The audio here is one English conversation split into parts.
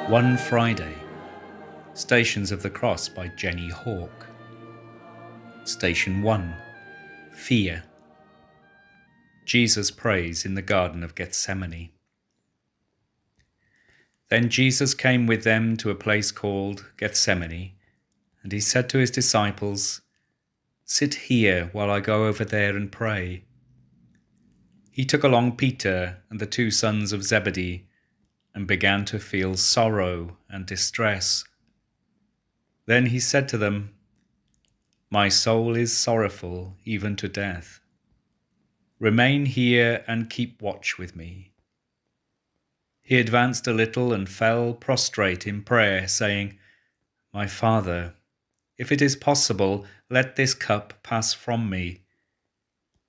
One Friday, Stations of the Cross by Jenny Hawke. Station 1, Fear. Jesus prays in the Garden of Gethsemane. Then Jesus came with them to a place called Gethsemane, and he said to his disciples, "Sit here while I go over there and pray." He took along Peter and the two sons of Zebedee and began to feel sorrow and distress. Then he said to them, "My soul is sorrowful even to death. Remain here and keep watch with me." He advanced a little and fell prostrate in prayer, saying, "My Father, if it is possible, let this cup pass from me.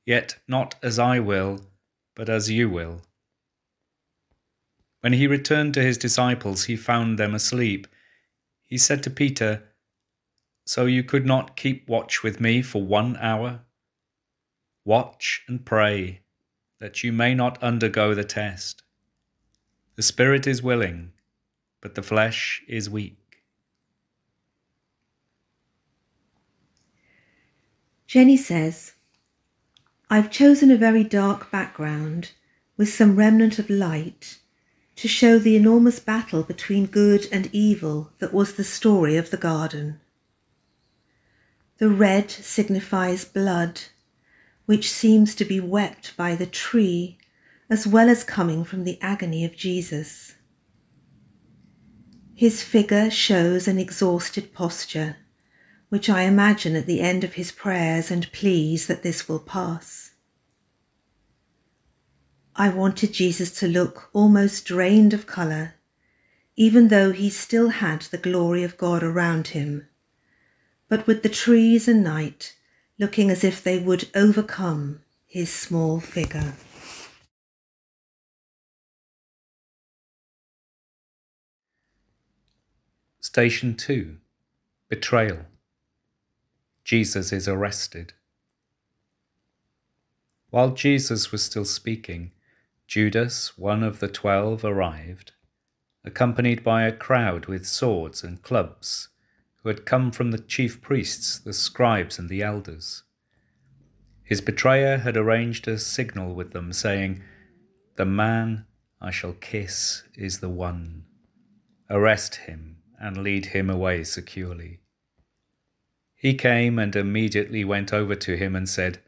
Yet not as I will, but as you will." When he returned to his disciples, he found them asleep. He said to Peter, "So you could not keep watch with me for 1 hour? Watch and pray, that you may not undergo the test. The spirit is willing, but the flesh is weak." Jenny says, "I've chosen a very dark background with some remnant of light to show the enormous battle between good and evil that was the story of the garden. The red signifies blood, which seems to be wept by the tree as well as coming from the agony of Jesus. His figure shows an exhausted posture, which I imagine at the end of his prayers and pleas that this will pass. I wanted Jesus to look almost drained of colour, even though he still had the glory of God around him, but with the trees and night looking as if they would overcome his small figure. Station 2, Betrayal. Jesus is arrested. While Jesus was still speaking, Judas, one of the 12, arrived, accompanied by a crowd with swords and clubs, who had come from the chief priests, the scribes and the elders. His betrayer had arranged a signal with them, saying, "The man I shall kiss is the one. Arrest him and lead him away securely." He came and immediately went over to him and said,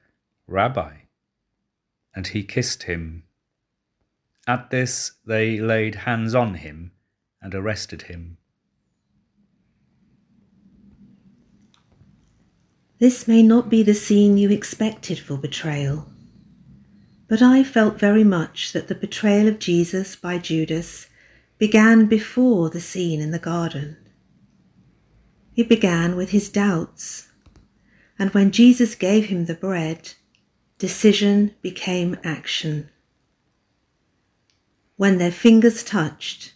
"Rabbi," and he kissed him. At this they laid hands on him and arrested him. This may not be the scene you expected for betrayal, but I felt very much that the betrayal of Jesus by Judas began before the scene in the garden. It began with his doubts, and when Jesus gave him the bread, decision became action. When their fingers touched,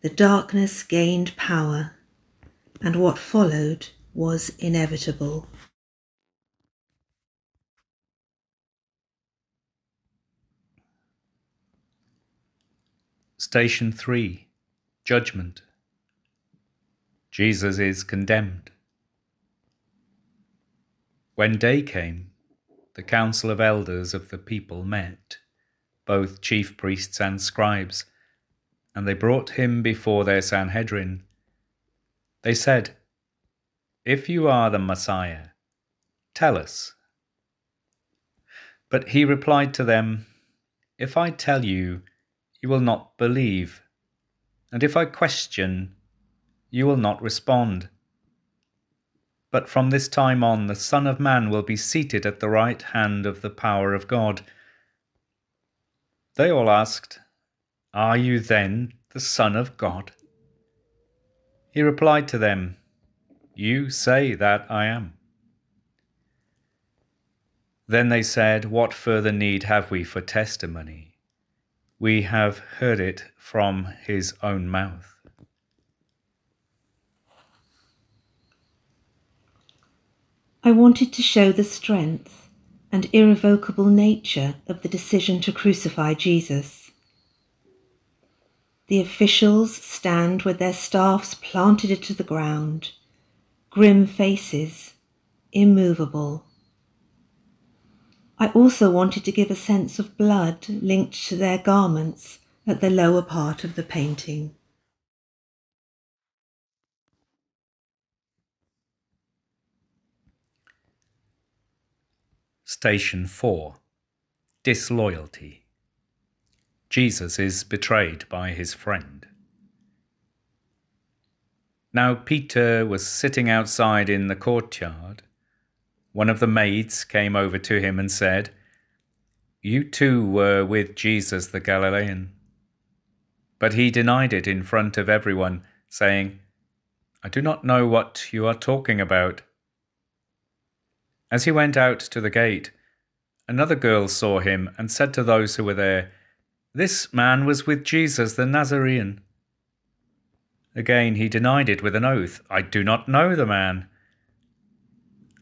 the darkness gained power, and what followed was inevitable. Station 3, Judgment. Jesus is condemned. When day came, the council of elders of the people met, both chief priests and scribes, and they brought him before their Sanhedrin. They said, "If you are the Messiah, tell us." But he replied to them, "If I tell you, you will not believe, and if I question, you will not respond. But from this time on, the Son of Man will be seated at the right hand of the power of God." They all asked, "Are you then the Son of God?" He replied to them, "You say that I am." Then they said, "What further need have we for testimony? We have heard it from his own mouth." I wanted to show the strength and irrevocable nature of the decision to crucify Jesus. The officials stand with their staffs planted into the ground, grim faces, immovable. I also wanted to give a sense of blood linked to their garments at the lower part of the painting. Station 4. Disloyalty. Jesus is betrayed by his friend. Now Peter was sitting outside in the courtyard. One of the maids came over to him and said, "You too were with Jesus the Galilean." But he denied it in front of everyone, saying, "I do not know what you are talking about." As he went out to the gate, another girl saw him and said to those who were there, "This man was with Jesus the Nazarene." Again he denied it with an oath, "I do not know the man."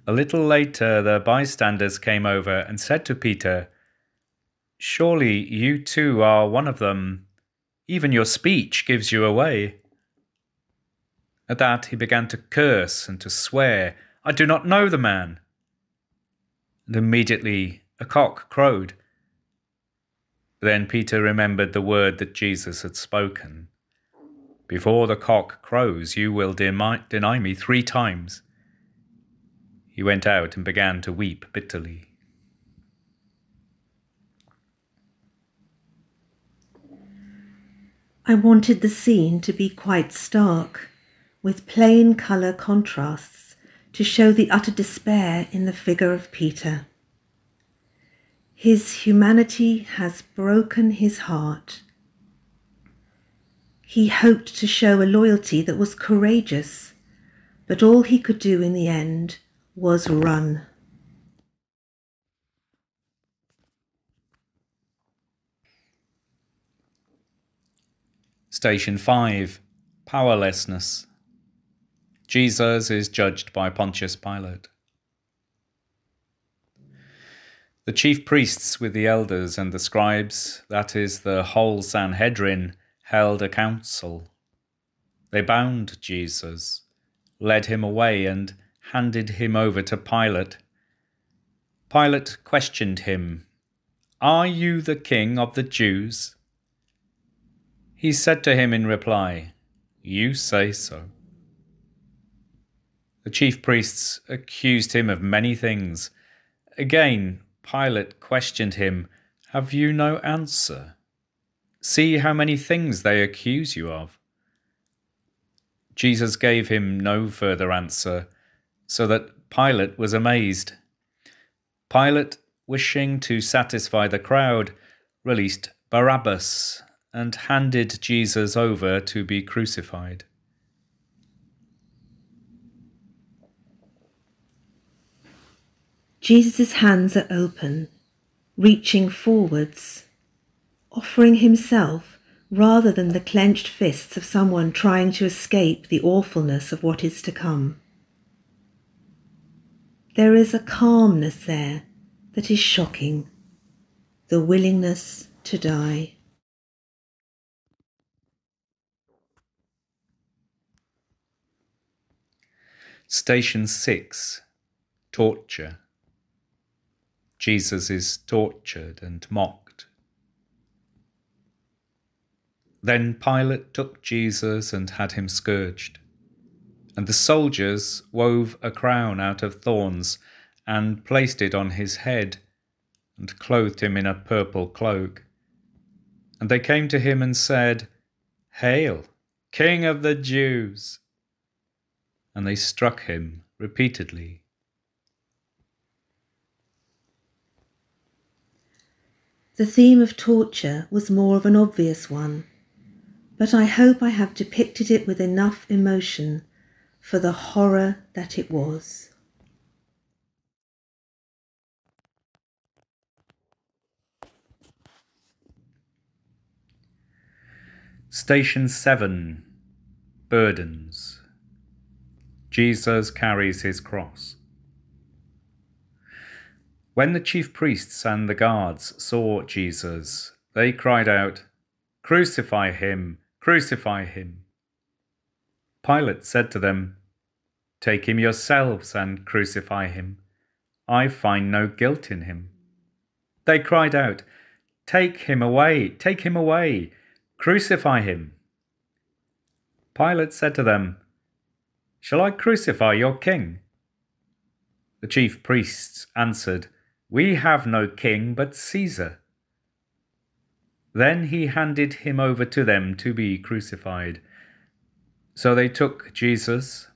A little later the bystanders came over and said to Peter, "Surely you too are one of them. Even your speech gives you away." At that he began to curse and to swear, "I do not know the man." And immediately a cock crowed. Then Peter remembered the word that Jesus had spoken. "Before the cock crows, you will deny me 3 times." He went out and began to weep bitterly. I wanted the scene to be quite stark, with plain colour contrasts to show the utter despair in the figure of Peter. His humanity has broken his heart. He hoped to show a loyalty that was courageous, but all he could do in the end was run. Station 5. Powerlessness. Jesus is judged by Pontius Pilate. The chief priests with the elders and the scribes, that is, the whole Sanhedrin, held a council. They bound Jesus, led him away, and handed him over to Pilate. Pilate questioned him, "Are you the king of the Jews?" He said to him in reply, "You say so." The chief priests accused him of many things. Again, Pilate questioned him, "Have you no answer? See how many things they accuse you of." Jesus gave him no further answer, so that Pilate was amazed. Pilate, wishing to satisfy the crowd, released Barabbas and handed Jesus over to be crucified. Jesus' hands are open, reaching forwards, offering himself rather than the clenched fists of someone trying to escape the awfulness of what is to come. There is a calmness there that is shocking, the willingness to die. Station 6. Torture. Jesus is tortured and mocked. Then Pilate took Jesus and had him scourged. And the soldiers wove a crown out of thorns and placed it on his head and clothed him in a purple cloak. And they came to him and said, "Hail, King of the Jews!" And they struck him repeatedly. The theme of torture was more of an obvious one, but I hope I have depicted it with enough emotion for the horror that it was. Station 7. Burdens. Jesus carries his cross. When the chief priests and the guards saw Jesus, they cried out, "Crucify him! "Crucify him." Pilate said to them, "Take him yourselves and crucify him. I find no guilt in him." They cried out, "Take him away! Take him away! Crucify him!" Pilate said to them, "Shall I crucify your king?" The chief priests answered, "We have no king but Caesar." Then he handed him over to them to be crucified. So they took Jesus,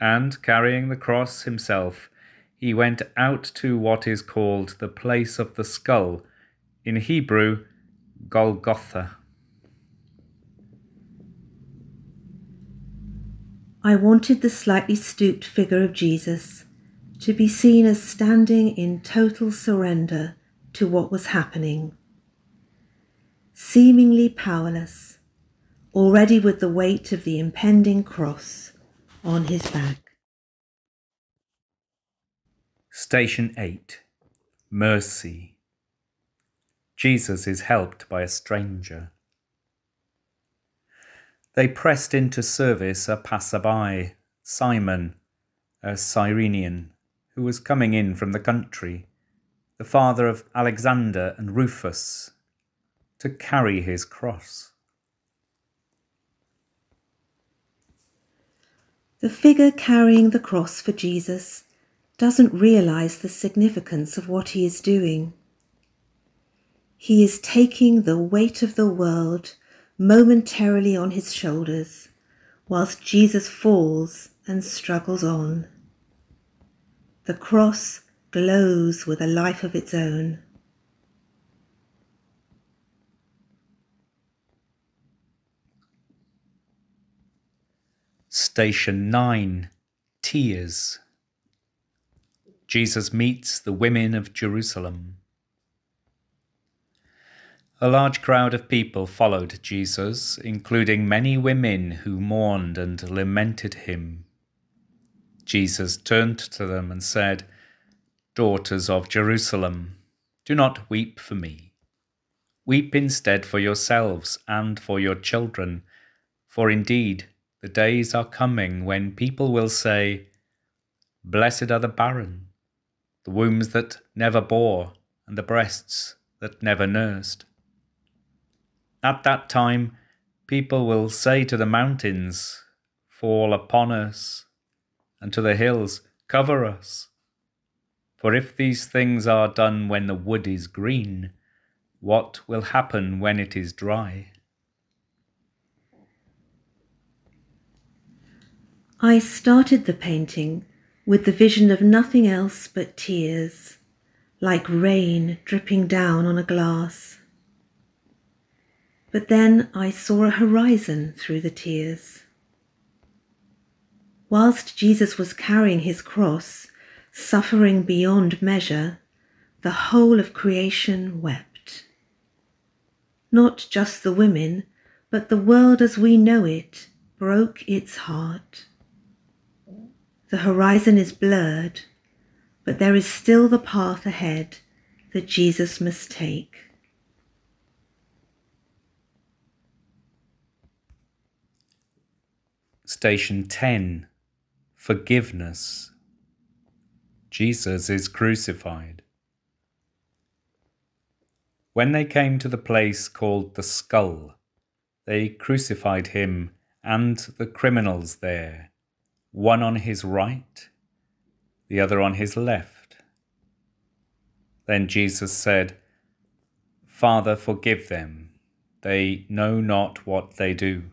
and carrying the cross himself, he went out to what is called the place of the skull, in Hebrew, Golgotha. I wanted the slightly stooped figure of Jesus to be seen as standing in total surrender to what was happening, seemingly powerless, already with the weight of the impending cross on his back. Station 8. Mercy. Jesus is helped by a stranger. They pressed into service a passerby, Simon, a Cyrenian, who was coming in from the country, the father of Alexander and Rufus, to carry his cross. The figure carrying the cross for Jesus doesn't realize the significance of what he is doing. He is taking the weight of the world momentarily on his shoulders, whilst Jesus falls and struggles on. The cross glows with a life of its own. Station 9. Tears. Jesus meets the women of Jerusalem. A large crowd of people followed Jesus, including many women who mourned and lamented him. Jesus turned to them and said, "Daughters of Jerusalem, do not weep for me. Weep instead for yourselves and for your children, for indeed the days are coming when people will say, 'Blessed are the barren, the wombs that never bore, and the breasts that never nursed.' At that time, people will say to the mountains, 'Fall upon us,' and to the hills, 'Cover us.' For if these things are done when the wood is green, what will happen when it is dry?" I started the painting with the vision of nothing else but tears, like rain dripping down on a glass. But then I saw a horizon through the tears. Whilst Jesus was carrying his cross, suffering beyond measure, the whole of creation wept. Not just the women, but the world as we know it broke its heart. The horizon is blurred, but there is still the path ahead that Jesus must take. Station 10. Forgiveness. Jesus is crucified. When they came to the place called the Skull, they crucified him and the criminals there, one on his right, the other on his left. Then Jesus said, "Father, forgive them. They know not what they do."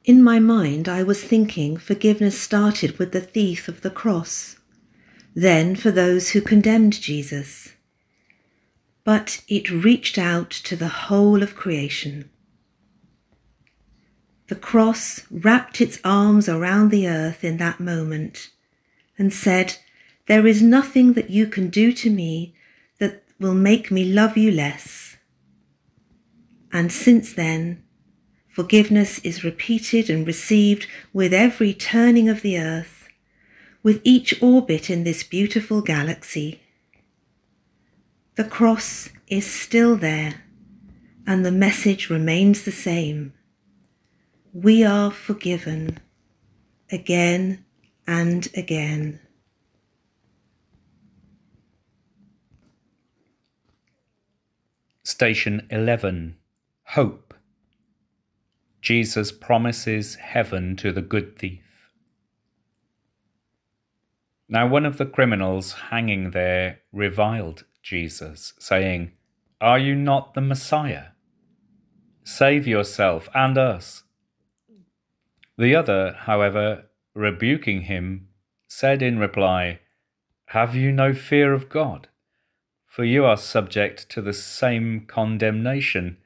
In my mind, I was thinking forgiveness started with the thief of the cross, then for those who condemned Jesus. But it reached out to the whole of creation. The cross wrapped its arms around the earth in that moment and said, "There is nothing that you can do to me that will make me love you less." And since then, forgiveness is repeated and received with every turning of the earth, with each orbit in this beautiful galaxy. The cross is still there, and the message remains the same. We are forgiven, again and again. Station 11. Hope. Jesus promises heaven to the good thief. Now one of the criminals hanging there reviled Jesus, saying, "Are you not the Messiah? Save yourself and us." The other, however, rebuking him, said in reply, "Have you no fear of God? For you are subject to the same condemnation.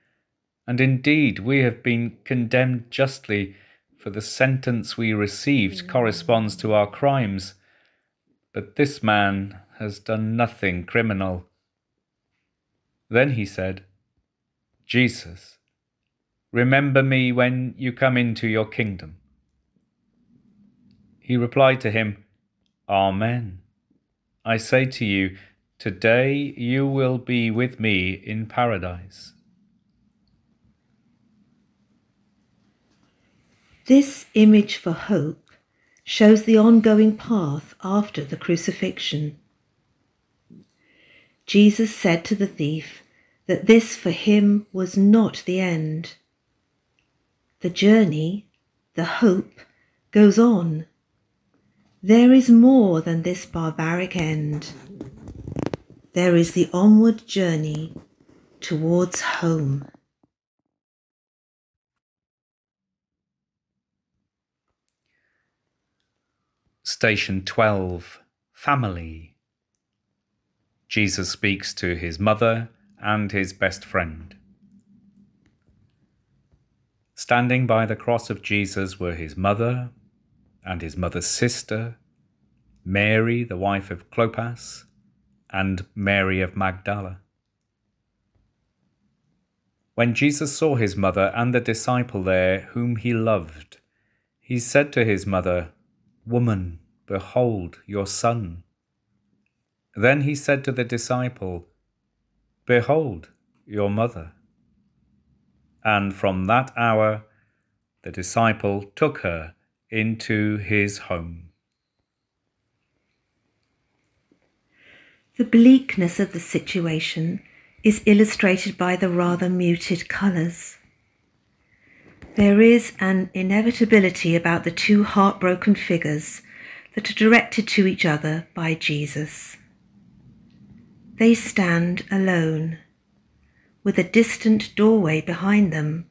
And indeed we have been condemned justly, for the sentence we received corresponds to our crimes. But this man has done nothing criminal." Then he said, "Jesus, remember me when you come into your kingdom." He replied to him, "Amen. I say to you, today you will be with me in paradise." This image for hope shows the ongoing path after the crucifixion. Jesus said to the thief that this for him was not the end. The journey, the hope, goes on. There is more than this barbaric end. There is the onward journey towards home. Station 12. Family. Jesus speaks to his mother and his best friend. Standing by the cross of Jesus were his mother and his mother's sister, Mary, the wife of Clopas, and Mary of Magdala. When Jesus saw his mother and the disciple there whom he loved, he said to his mother, "Woman, behold your son." Then he said to the disciple, "Behold your mother." And from that hour the disciple took her into his home. The bleakness of the situation is illustrated by the rather muted colours. There is an inevitability about the two heartbroken figures that are directed to each other by Jesus. They stand alone, with a distant doorway behind them,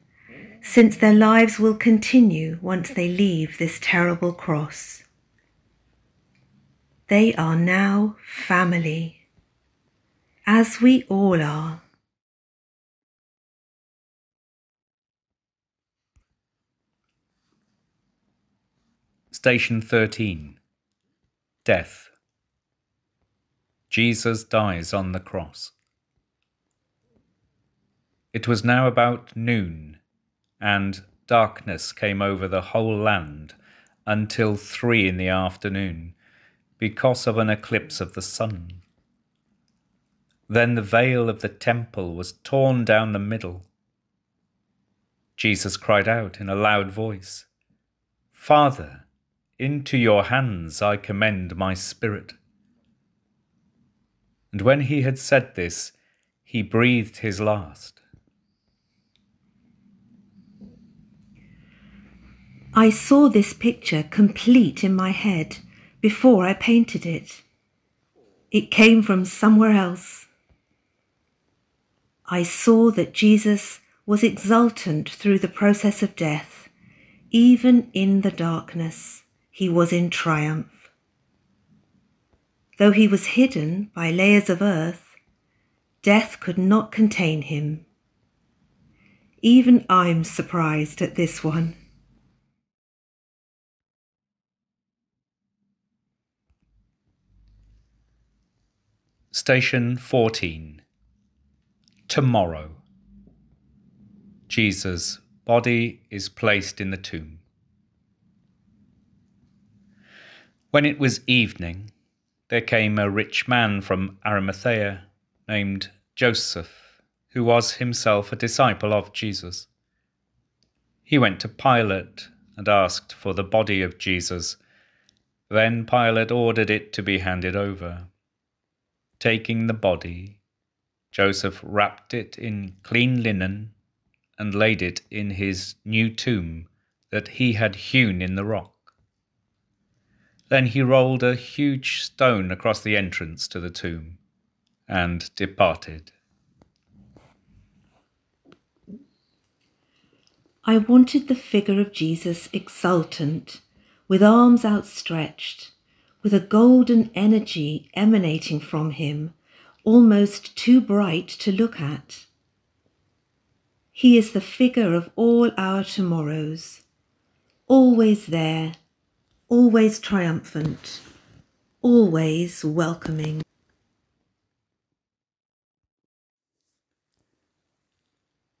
since their lives will continue once they leave this terrible cross. They are now family, as we all are. Station 13. Death. Jesus dies on the cross. It was now about noon, and darkness came over the whole land until 3 in the afternoon, because of an eclipse of the sun. Then the veil of the temple was torn down the middle. Jesus cried out in a loud voice, "Father, into your hands I commend my spirit." And when he had said this, he breathed his last. I saw this picture complete in my head before I painted it. It came from somewhere else. I saw that Jesus was exultant through the process of death. Even in the darkness, he was in triumph. Though he was hidden by layers of earth, death could not contain him. Even I'm surprised at this one. Station 14. Tomorrow. Jesus' body is placed in the tomb. When it was evening, there came a rich man from Arimathea named Joseph, who was himself a disciple of Jesus. He went to Pilate and asked for the body of Jesus. Then Pilate ordered it to be handed over. Taking the body, Joseph wrapped it in clean linen and laid it in his new tomb that he had hewn in the rock. Then he rolled a huge stone across the entrance to the tomb and departed. I wanted the figure of Jesus exultant, with arms outstretched, with a golden energy emanating from him, almost too bright to look at. He is the figure of all our tomorrows, always there, always triumphant, always welcoming.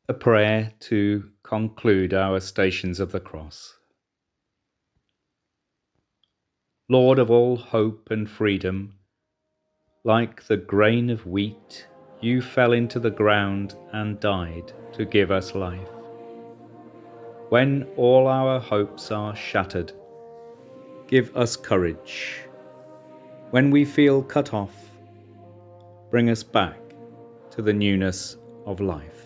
A prayer to conclude our Stations of the Cross. Lord of all hope and freedom, like the grain of wheat, you fell into the ground and died to give us life. When all our hopes are shattered, give us courage. When we feel cut off, bring us back to the newness of life.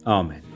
Amen.